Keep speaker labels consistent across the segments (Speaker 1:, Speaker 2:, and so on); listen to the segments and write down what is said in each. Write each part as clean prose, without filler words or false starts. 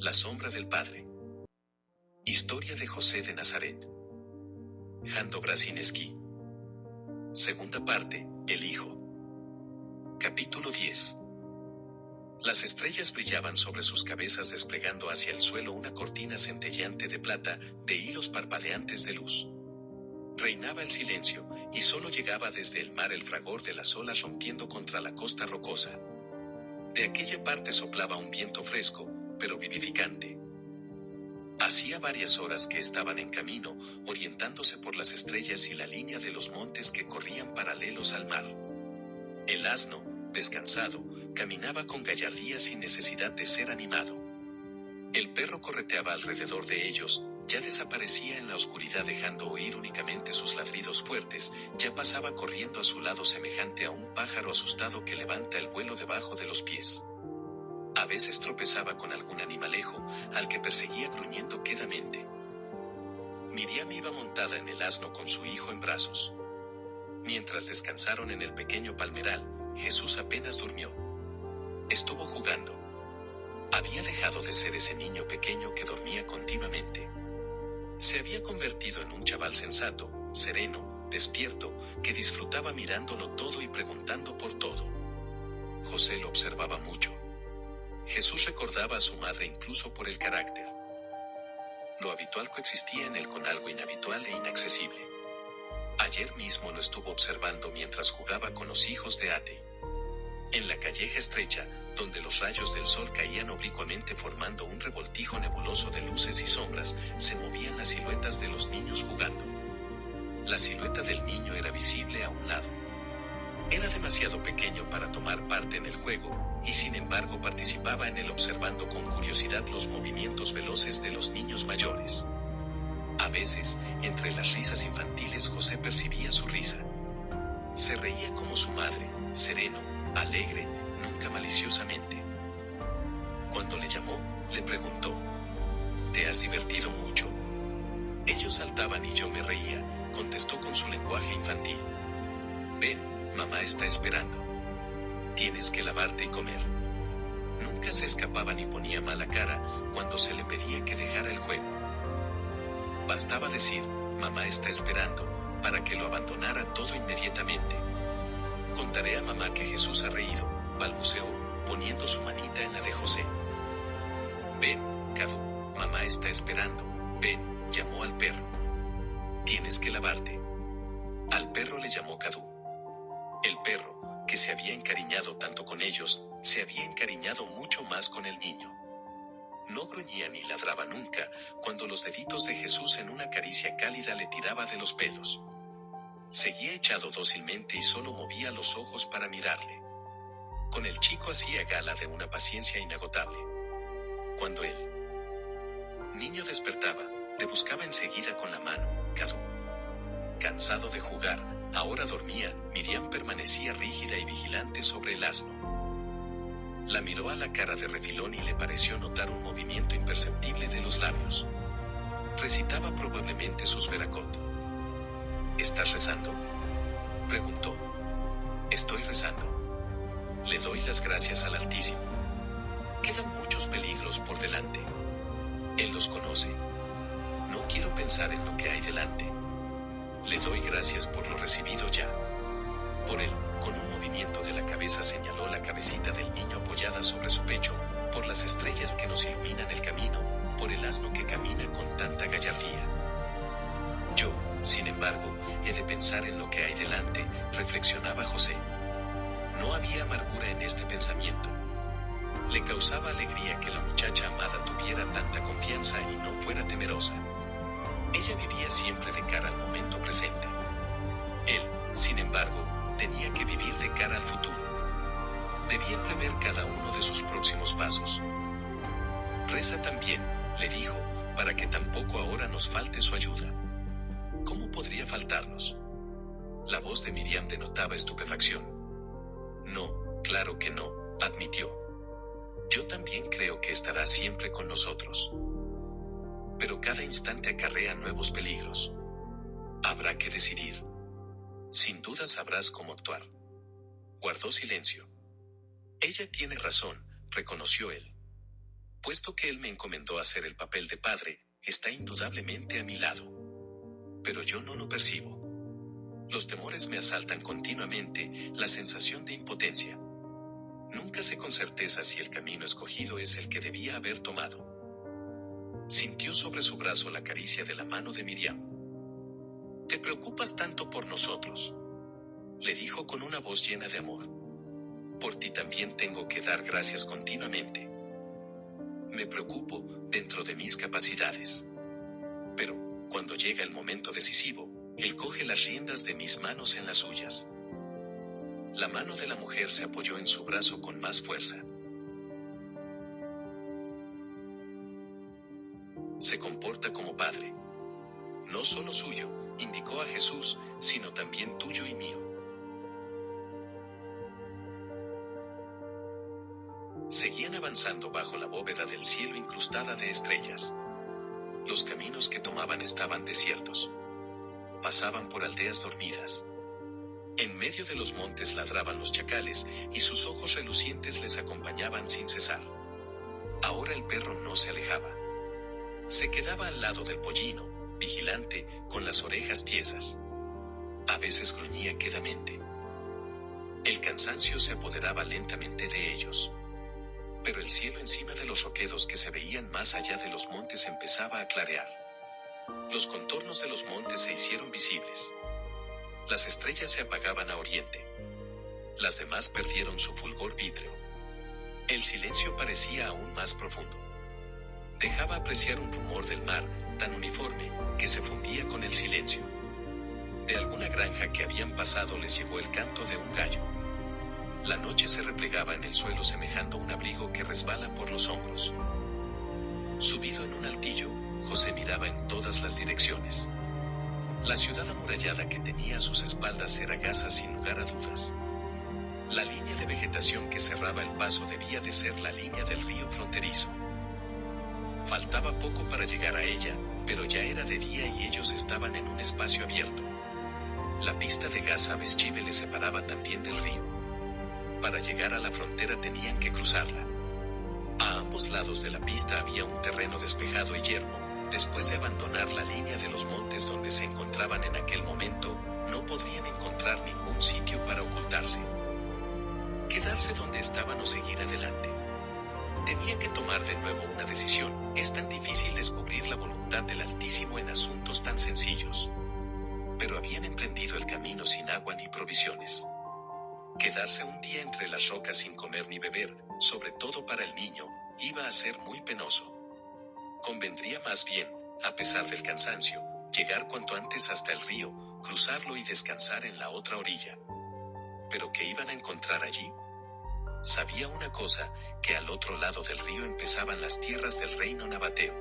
Speaker 1: La sombra del Padre. Historia de José de Nazaret. Jando Brasineski. Segunda parte, el Hijo. Capítulo 10. Las estrellas brillaban sobre sus cabezas desplegando hacia el suelo una cortina centelleante de plata, de hilos parpadeantes de luz. Reinaba el silencio, y solo llegaba desde el mar el fragor de las olas rompiendo contra la costa rocosa. De aquella parte soplaba un viento fresco, pero vivificante. Hacía varias horas que estaban en camino, orientándose por las estrellas y la línea de los montes que corrían paralelos al mar. El asno, descansado, caminaba con gallardía sin necesidad de ser animado. El perro correteaba alrededor de ellos, ya desaparecía en la oscuridad dejando oír únicamente sus ladridos fuertes, ya pasaba corriendo a su lado semejante a un pájaro asustado que levanta el vuelo debajo de los pies. A veces tropezaba con algún animalejo, al que perseguía gruñendo quedamente. Miriam iba montada en el asno con su hijo en brazos. Mientras descansaron en el pequeño palmeral, Jesús apenas durmió. Estuvo jugando. Había dejado de ser ese niño pequeño que dormía continuamente. Se había convertido en un chaval sensato, sereno, despierto, que disfrutaba mirándolo todo y preguntando por todo. José lo observaba mucho. Jesús recordaba a su madre incluso por el carácter. Lo habitual coexistía en él con algo inhabitual e inaccesible. Ayer mismo lo estuvo observando mientras jugaba con los hijos de Ate. En la calleja estrecha, donde los rayos del sol caían oblicuamente formando un revoltijo nebuloso de luces y sombras, se movían las siluetas de los niños jugando. La silueta del niño era visible a un lado. Era demasiado pequeño para tomar parte en el juego, y sin embargo participaba en él observando con curiosidad los movimientos veloces de los niños mayores. A veces, entre las risas infantiles José percibía su risa. Se reía como su madre, sereno, alegre, nunca maliciosamente. Cuando le llamó, le preguntó: ¿te has divertido mucho? Ellos saltaban y yo me reía, contestó con su lenguaje infantil. Ven, mamá está esperando. Tienes que lavarte y comer. Nunca se escapaba ni ponía mala cara cuando se le pedía que dejara el juego. Bastaba decir, mamá está esperando, para que lo abandonara todo inmediatamente. Contaré a mamá que Jesús ha reído, balbuceó, poniendo su manita en la de José. Ven, Cadu, mamá está esperando, ven, llamó al perro. Tienes que lavarte. Al perro le llamó Cadu. El perro, que se había encariñado tanto con ellos, se había encariñado mucho más con el niño. No gruñía ni ladraba nunca, cuando los deditos de Jesús en una caricia cálida le tiraba de los pelos. Seguía echado dócilmente y solo movía los ojos para mirarle. Con el chico hacía gala de una paciencia inagotable. Cuando el niño despertaba, le buscaba enseguida con la mano, Cadu. Cansado de jugar, ahora dormía, Miriam permanecía rígida y vigilante sobre el asno. La miró a la cara de refilón y le pareció notar un movimiento imperceptible de los labios. Recitaba probablemente sus veracot. ¿Estás rezando?, preguntó. Estoy rezando. Le doy las gracias al Altísimo. Quedan muchos peligros por delante. Él los conoce. No quiero pensar en lo que hay delante. Le doy gracias por lo recibido ya. Por él, con un movimiento de la cabeza señaló la cabecita del niño apoyada sobre su pecho, por las estrellas que nos iluminan el camino, por el asno que camina con tanta gallardía. Yo, sin embargo, he de pensar en lo que hay delante, reflexionaba José. No había amargura en este pensamiento. Le causaba alegría que la muchacha amada tuviera tanta confianza y no fuera temerosa. Ella vivía siempre de cara al momento presente. Él, sin embargo, tenía que vivir de cara al futuro. Debía prever cada uno de sus próximos pasos. Reza también, le dijo, para que tampoco ahora nos falte su ayuda. ¿Cómo podría faltarnos? La voz de Miriam denotaba estupefacción. No, claro que no, admitió. Yo también creo que estará siempre con nosotros. Pero cada instante acarrea nuevos peligros. Habrá que decidir. Sin duda sabrás cómo actuar. Guardó silencio. Ella tiene razón, reconoció él. Puesto que Él me encomendó hacer el papel de padre, está indudablemente a mi lado. Pero yo no lo percibo. Los temores me asaltan continuamente, la sensación de impotencia. Nunca sé con certeza si el camino escogido es el que debía haber tomado. Sintió sobre su brazo la caricia de la mano de Miriam. «¿Te preocupas tanto por nosotros?», le dijo con una voz llena de amor. «Por ti también tengo que dar gracias continuamente. Me preocupo dentro de mis capacidades. Pero, cuando llega el momento decisivo, Él coge las riendas de mis manos en las suyas». La mano de la mujer se apoyó en su brazo con más fuerza. Se comporta como padre. No solo suyo, indicó a Jesús, sino también tuyo y mío. Seguían avanzando bajo la bóveda del cielo incrustada de estrellas. Los caminos que tomaban estaban desiertos. Pasaban por aldeas dormidas. En medio de los montes ladraban los chacales, y sus ojos relucientes les acompañaban sin cesar. Ahora el perro no se alejaba. Se quedaba al lado del pollino, vigilante, con las orejas tiesas. A veces gruñía quedamente. El cansancio se apoderaba lentamente de ellos. Pero el cielo encima de los roquedos que se veían más allá de los montes empezaba a clarear. Los contornos de los montes se hicieron visibles. Las estrellas se apagaban a oriente. Las demás perdieron su fulgor vítreo. El silencio parecía aún más profundo. Dejaba apreciar un rumor del mar, tan uniforme, que se fundía con el silencio. De alguna granja que habían pasado les llegó el canto de un gallo. La noche se replegaba en el suelo semejando un abrigo que resbala por los hombros. Subido en un altillo, José miraba en todas las direcciones. La ciudad amurallada que tenía a sus espaldas era Gaza sin lugar a dudas. La línea de vegetación que cerraba el paso debía de ser la línea del río fronterizo. Faltaba poco para llegar a ella, pero ya era de día y ellos estaban en un espacio abierto. La pista de Gaza a Beschive les separaba también del río. Para llegar a la frontera tenían que cruzarla. A ambos lados de la pista había un terreno despejado y yermo. Después de abandonar la línea de los montes donde se encontraban en aquel momento, no podrían encontrar ningún sitio para ocultarse. Quedarse donde estaban o seguir adelante. Tenía que tomar de nuevo una decisión. Es tan difícil descubrir la voluntad del Altísimo en asuntos tan sencillos. Pero habían emprendido el camino sin agua ni provisiones. Quedarse un día entre las rocas sin comer ni beber, sobre todo para el niño, iba a ser muy penoso. Convendría más bien, a pesar del cansancio, llegar cuanto antes hasta el río, cruzarlo y descansar en la otra orilla. ¿Pero qué iban a encontrar allí? Sabía una cosa, que al otro lado del río empezaban las tierras del reino nabateo.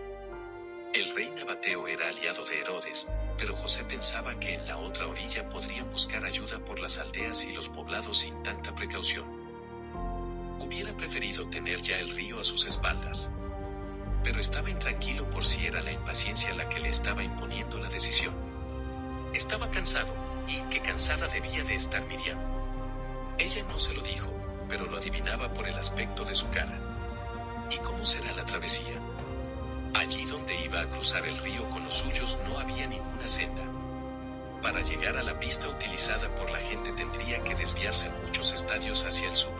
Speaker 1: El rey nabateo era aliado de Herodes, pero José pensaba que en la otra orilla podrían buscar ayuda por las aldeas y los poblados sin tanta precaución. Hubiera preferido tener ya el río a sus espaldas. Pero estaba intranquilo por si era la impaciencia la que le estaba imponiendo la decisión. Estaba cansado, y qué cansada debía de estar Miriam. Ella no se lo dijo, pero lo adivinaba por el aspecto de su cara. ¿Y cómo será la travesía? Allí donde iba a cruzar el río con los suyos no había ninguna senda. Para llegar a la pista utilizada por la gente tendría que desviarse muchos estadios hacia el sur.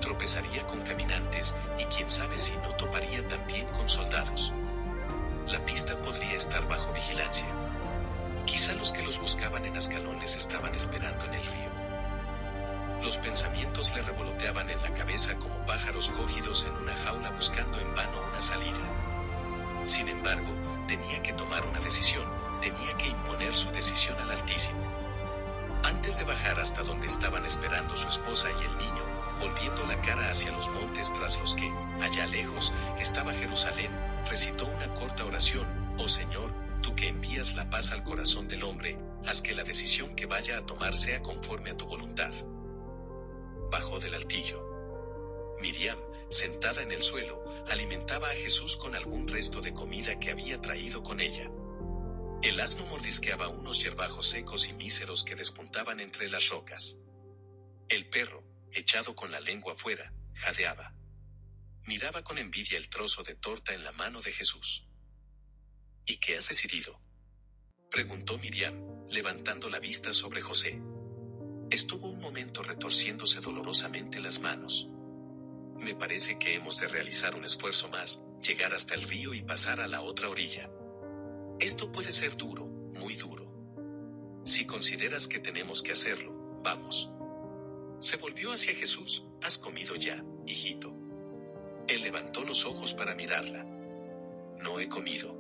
Speaker 1: Tropezaría con caminantes, y quién sabe si no toparía también con soldados. La pista podría estar bajo vigilancia. Quizá los que los buscaban en Ascalones estaban esperando en el río. Los pensamientos le revoloteaban en la cabeza como pájaros cogidos en una jaula buscando en vano una salida. Sin embargo, tenía que tomar una decisión, tenía que imponer su decisión al Altísimo. Antes de bajar hasta donde estaban esperando su esposa y el niño, volviendo la cara hacia los montes tras los que, allá lejos, estaba Jerusalén, recitó una corta oración: «Oh Señor, tú que envías la paz al corazón del hombre, haz que la decisión que vaya a tomar sea conforme a tu voluntad». Bajó del altillo. Miriam, sentada en el suelo, alimentaba a Jesús con algún resto de comida que había traído con ella. El asno mordisqueaba unos hierbajos secos y míseros que despuntaban entre las rocas. El perro, echado con la lengua fuera, jadeaba. Miraba con envidia el trozo de torta en la mano de Jesús. ¿Y qué has decidido?, preguntó Miriam, levantando la vista sobre José. Estuvo un momento retorciéndose dolorosamente las manos. Me parece que hemos de realizar un esfuerzo más, llegar hasta el río y pasar a la otra orilla. Esto puede ser duro, muy duro. Si consideras que tenemos que hacerlo, vamos. Se volvió hacia Jesús. ¿Has comido ya, hijito? Él levantó los ojos para mirarla. No he comido.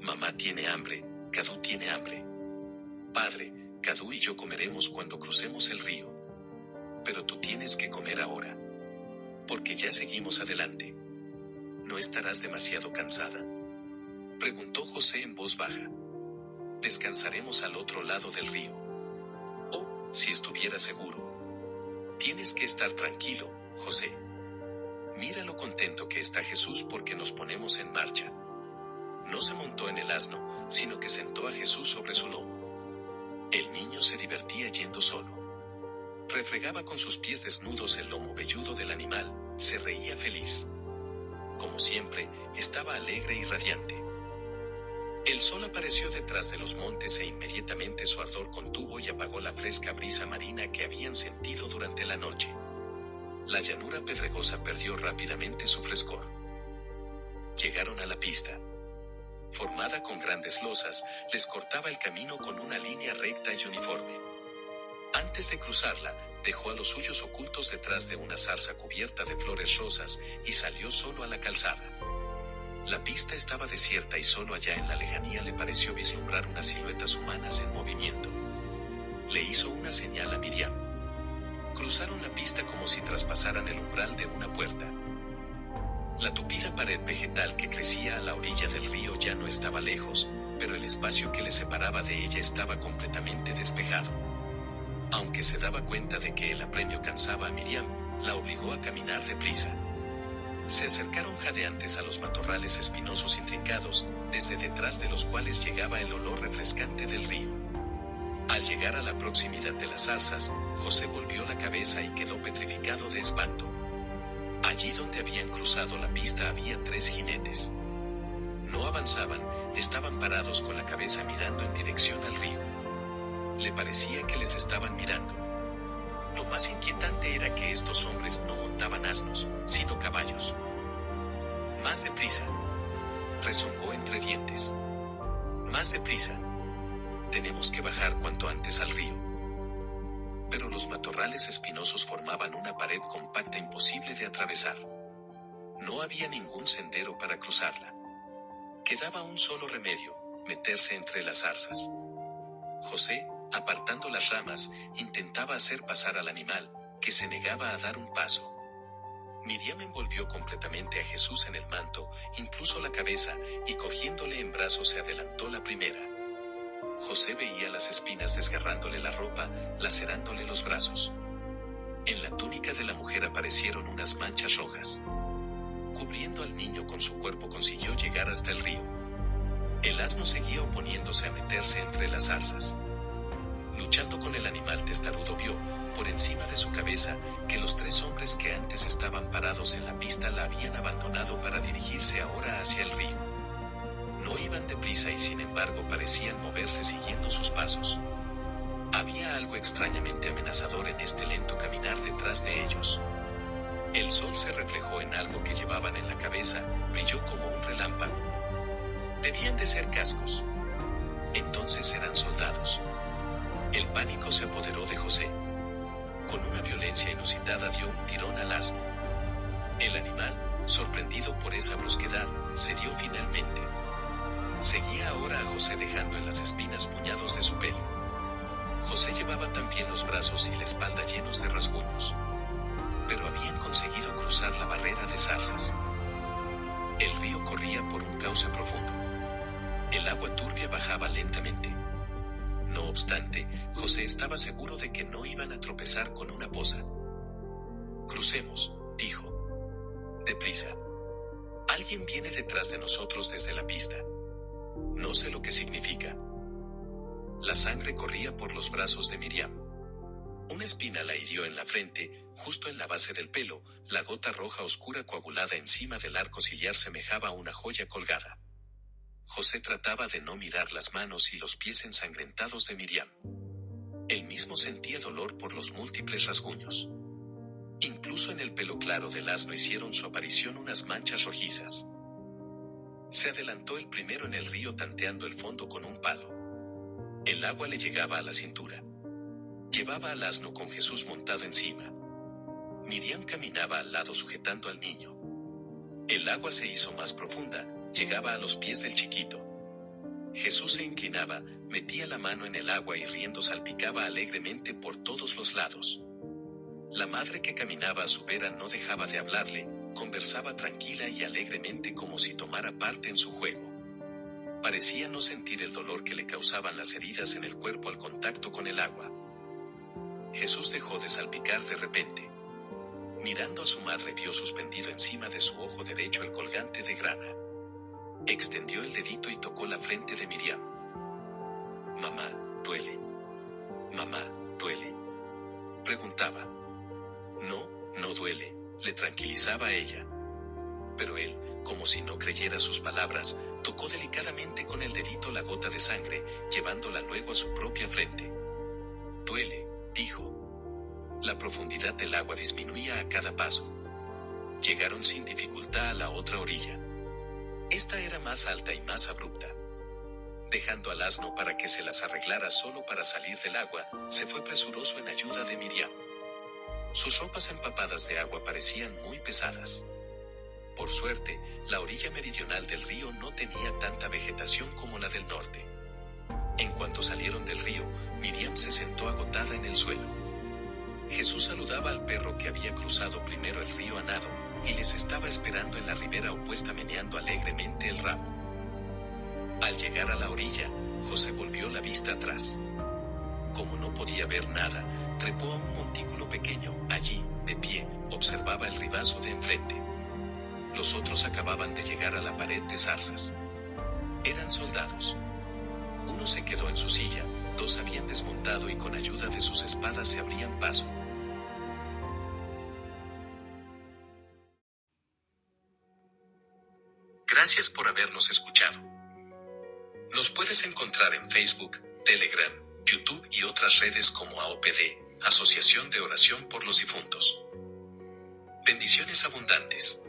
Speaker 1: Mamá tiene hambre, Kadú tiene hambre. Padre, Kadú y yo comeremos cuando crucemos el río. Pero tú tienes que comer ahora. Porque ya seguimos adelante. ¿No estarás demasiado cansada?, preguntó José en voz baja. Descansaremos al otro lado del río. Oh, si estuviera seguro. Tienes que estar tranquilo, José. Mira lo contento que está Jesús porque nos ponemos en marcha. No se montó en el asno, sino que sentó a Jesús sobre su lomo. El niño se divertía yendo solo. Refregaba con sus pies desnudos el lomo velludo del animal, se reía feliz. Como siempre, estaba alegre y radiante. El sol apareció detrás de los montes e inmediatamente su ardor contuvo y apagó la fresca brisa marina que habían sentido durante la noche. La llanura pedregosa perdió rápidamente su frescor. Llegaron a la pista. Formada con grandes losas, les cortaba el camino con una línea recta y uniforme. Antes de cruzarla, dejó a los suyos ocultos detrás de una zarza cubierta de flores rosas y salió solo a la calzada. La pista estaba desierta y solo allá en la lejanía le pareció vislumbrar unas siluetas humanas en movimiento. Le hizo una señal a Miriam. Cruzaron la pista como si traspasaran el umbral de una puerta. La tupida pared vegetal que crecía a la orilla del río ya no estaba lejos, pero el espacio que le separaba de ella estaba completamente despejado. Aunque se daba cuenta de que el apremio cansaba a Miriam, la obligó a caminar deprisa. Se acercaron jadeantes a los matorrales espinosos intrincados, desde detrás de los cuales llegaba el olor refrescante del río. Al llegar a la proximidad de las zarzas, José volvió la cabeza y quedó petrificado de espanto. Allí donde habían cruzado la pista había 3 jinetes. No avanzaban, estaban parados con la cabeza mirando en dirección al río. Le parecía que les estaban mirando. Lo más inquietante era que estos hombres no montaban asnos, sino caballos. Más deprisa, rezongó entre dientes. Más deprisa. Tenemos que bajar cuanto antes al río. Pero los matorrales espinosos formaban una pared compacta imposible de atravesar. No había ningún sendero para cruzarla. Quedaba un solo remedio, meterse entre las zarzas. José, apartando las ramas, intentaba hacer pasar al animal, que se negaba a dar un paso. Miriam envolvió completamente a Jesús en el manto, incluso la cabeza, y cogiéndole en brazos se adelantó la primera. José veía las espinas desgarrándole la ropa, lacerándole los brazos. En la túnica de la mujer aparecieron unas manchas rojas. Cubriendo al niño con su cuerpo consiguió llegar hasta el río. El asno seguía oponiéndose a meterse entre las zarzas. Luchando con el animal testarudo vio, por encima de su cabeza, que los 3 hombres que antes estaban parados en la pista la habían abandonado para dirigirse ahora hacia el río. No iban deprisa y sin embargo parecían moverse siguiendo sus pasos. Había algo extrañamente amenazador en este lento caminar detrás de ellos. El sol se reflejó en algo que llevaban en la cabeza, brilló como un relámpago. Debían de ser cascos. Entonces eran soldados. El pánico se apoderó de José. Con una violencia inusitada dio un tirón al asno. El animal, sorprendido por esa brusquedad, cedió finalmente. Seguía ahora a José dejando en las espinas puñados de su pelo. José llevaba también los brazos y la espalda llenos de rasguños. Pero habían conseguido cruzar la barrera de zarzas. El río corría por un cauce profundo. El agua turbia bajaba lentamente. No obstante, José estaba seguro de que no iban a tropezar con una poza. Crucemos, dijo. Deprisa. Alguien viene detrás de nosotros desde la pista. No sé lo que significa. La sangre corría por los brazos de Miriam. Una espina la hirió en la frente, justo en la base del pelo. La gota roja oscura coagulada encima del arco ciliar semejaba a una joya colgada. José trataba de no mirar las manos y los pies ensangrentados de Miriam. Él mismo sentía dolor por los múltiples rasguños. Incluso en el pelo claro del asno hicieron su aparición unas manchas rojizas. Se adelantó el primero en el río tanteando el fondo con un palo. El agua le llegaba a la cintura. Llevaba al asno con Jesús montado encima. Miriam caminaba al lado sujetando al niño. El agua se hizo más profunda, llegaba a los pies del chiquito. Jesús se inclinaba, metía la mano en el agua y riendo salpicaba alegremente por todos los lados. La madre que caminaba a su vera no dejaba de hablarle, conversaba tranquila y alegremente como si tomara parte en su juego. Parecía no sentir el dolor que le causaban las heridas en el cuerpo al contacto con el agua. Jesús dejó de salpicar de repente. Mirando a su madre vio suspendido encima de su ojo derecho el colgante de grana. Extendió el dedito y tocó la frente de Miriam. «Mamá, duele. Mamá, duele», preguntaba. «No, no duele», le tranquilizaba a ella. Pero él, como si no creyera sus palabras, tocó delicadamente con el dedito la gota de sangre, llevándola luego a su propia frente. «Duele», dijo. La profundidad del agua disminuía a cada paso. Llegaron sin dificultad a la otra orilla. Esta era más alta y más abrupta. Dejando al asno para que se las arreglara solo para salir del agua, se fue presuroso en ayuda de Miriam. Sus ropas empapadas de agua parecían muy pesadas. Por suerte, la orilla meridional del río no tenía tanta vegetación como la del norte. En cuanto salieron del río, Miriam se sentó agotada en el suelo. Jesús saludaba al perro que había cruzado primero el río a nado, y les estaba esperando en la ribera opuesta meneando alegremente el rabo. Al llegar a la orilla, José volvió la vista atrás. Como no podía ver nada, trepó a un montículo pequeño. Allí, de pie, observaba el ribazo de enfrente. Los otros acababan de llegar a la pared de zarzas. Eran soldados. Uno se quedó en su silla, dos habían desmontado y con ayuda de sus espadas se abrían paso. Gracias por habernos escuchado. Nos puedes encontrar en Facebook, Telegram, YouTube y otras redes como AOPD, Asociación de Oración por los Difuntos. Bendiciones abundantes.